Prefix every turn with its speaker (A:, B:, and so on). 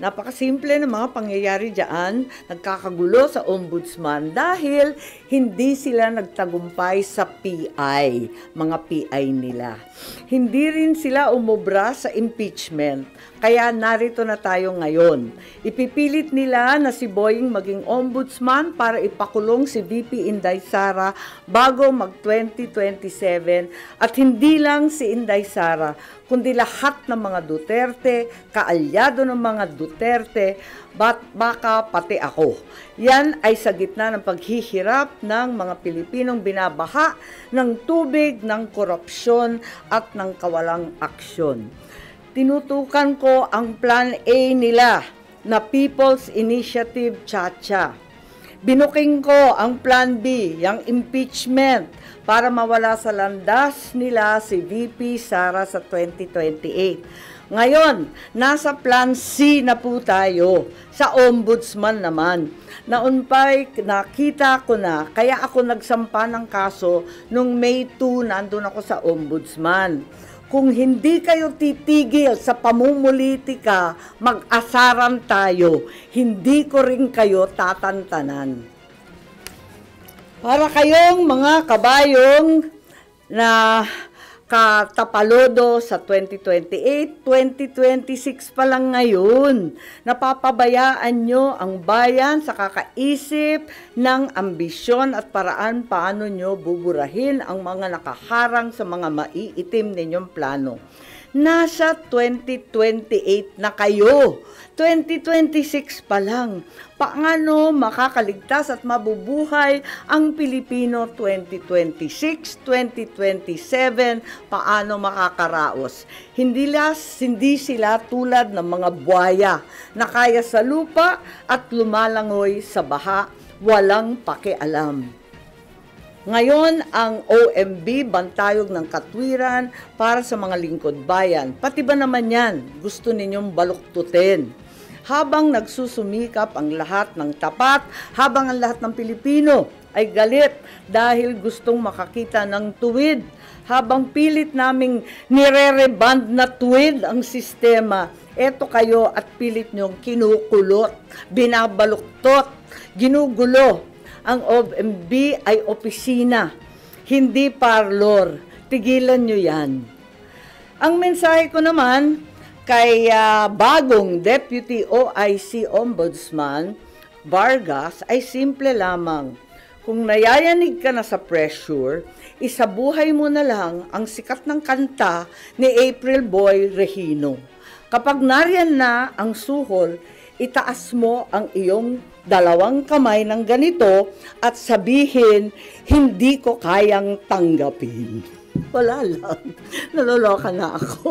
A: Napakasimple ng mga pangyayari diyan, nagkakagulo sa ombudsman dahil hindi sila nagtagumpay sa PI, mga PI nila. Hindi rin sila umubra sa impeachment, kaya narito na tayo ngayon. Ipipilit nila na si Boying maging ombudsman para ipakulong si VP Inday Sara bago mag-2027 at hindi lang si Inday Sara, kundi lahat ng mga Duterte, kaalyado ng mga Duterte, baka pati ako. Yan ay sa gitna ng paghihirap ng mga Pilipinong binabaha ng tubig, ng korupsyon at ng kawalang aksyon. Tinutukan ko ang Plan A nila na People's Initiative Chacha. Binuking ko ang Plan B, yung impeachment, para mawala sa landas nila si VP Sara sa 2028. Ngayon, nasa Plan C na po tayo, sa ombudsman naman. Naunpay, nakita ko na, kaya ako nagsampa ng kaso nung May 2, nandun ako sa ombudsman. Kung hindi kayo titigil sa pamumulitika, mag-asaran tayo. Hindi ko rin kayo tatantanan. Para kayong mga kabayong na katapalodo sa 2028, 2026 pa lang ngayon. Napapabayaan nyo ang bayan sa kakaisip ng ambisyon at paraan paano nyo buburahin ang mga nakaharang sa mga maiitim ninyong plano. Nasa 2028 na kayo. 2026 pa lang. Paano makakaligtas at mabubuhay ang Pilipino 2026, 2027? Paano makakaraos? Hindi sila tulad ng mga buhaya na kaya sa lupa at lumalangoy sa baha, walang pakialam. Ngayon, ang OMB, Bantayog ng Katwiran, para sa mga lingkod bayan. Pati ba naman yan, gusto ninyong baluktutin? Habang nagsusumikap ang lahat ng tapat, habang ang lahat ng Pilipino ay galit dahil gustong makakita ng tuwid, habang pilit naming nire-reband na tuwid ang sistema, eto kayo at pilit nyong kinukulot, binabaluktot, ginugulo. Ang OMB ay opisina, hindi parlor. Tigilan nyo yan. Ang mensahe ko naman kay bagong Deputy OIC Ombudsman Vargas ay simple lamang. Kung nayayanig ka na sa pressure, isabuhay mo na lang ang sikat ng kanta ni April Boy Regino. Kapag nariyan na ang suhol, itaas mo ang iyong dalawang kamay ng ganito at sabihin, hindi ko kayang tanggapin. Wala lang. Naloloka na ako.